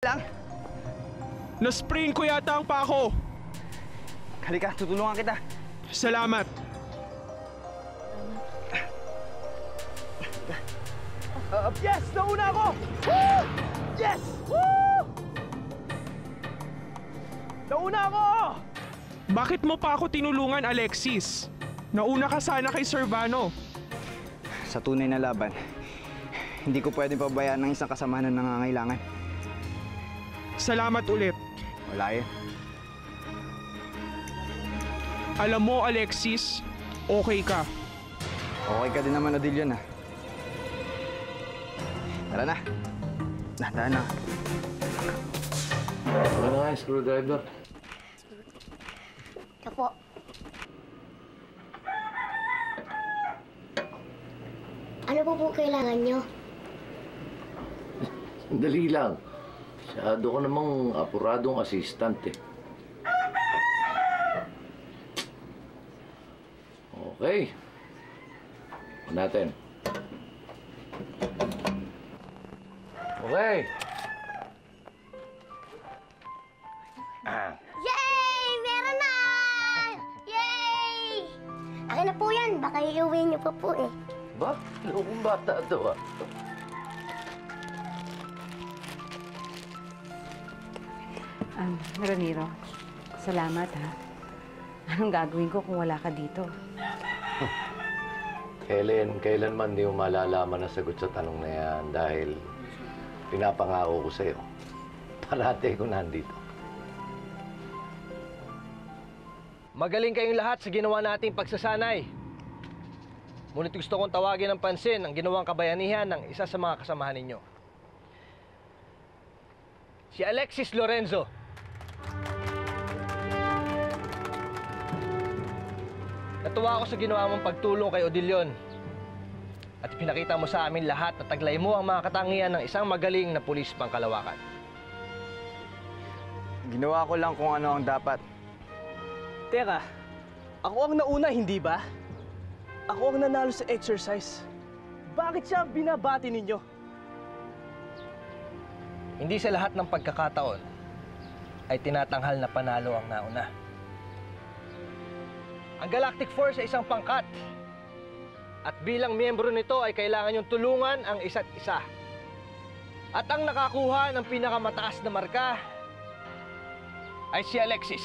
lang. Na-sprain ko yata ang pako. Halika, tutulungan kita. Salamat. Yes! Nauna ako! Woo! Yes! Woo! Nauna ako! Bakit mo pa ako tinulungan, Alexis? Nauna ka sana kay Servano. Sa tunay na laban, hindi ko pwedeng pabayaan ng isang kasama na nangangailangan. Salamat ulit. Wala yun. Alam mo, Alexis, okay ka. Okay ka din naman, Odilon, ha? Tara na. Dahan na. Ano nga yung screwdriver? Ito po. Ano po kailangan nyo? Sandali lang. Masyado ko namang apuradong assistant eh. Okay. Natin. Okay. Yay! Meron na! Yay! Akin na po yan. Baka iuwi nyo pa po eh. Ba? Lokong bata to ah. Ramiro, salamat ha. Anong gagawin ko kung wala ka dito? Kailanman di mo malalaman ang sagot sa tanong na yan dahil pinapangako ko sa'yo. Parate ko nandito. Magaling kayong lahat sa ginawa nating pagsasanay. Ngunit gusto kong tawagin ng pansin ang ginawang kabayanihan ng isa sa mga kasamahan ninyo. Si Alexis Lorenzo. Natuwa ako sa ginawa mong pagtulong kay Odilon. At pinakita mo sa amin lahat na taglay mo ang mga katangian ng isang magaling na pulis pangkalawakan. Ginawa ko lang kung ano ang dapat. Teka, ako ang nauna, hindi ba? Ako ang nanalo sa exercise. Bakit siya ang binabati ninyo? Hindi sa lahat ng pagkakataon ay tinatanghal na panalo ang nauna. Ang Galactic Force ay isang pangkat. At bilang miyembro nito ay kailangan yung tulungan ang isa't isa. At ang nakakuha ng pinakamataas na marka ay si Alexis.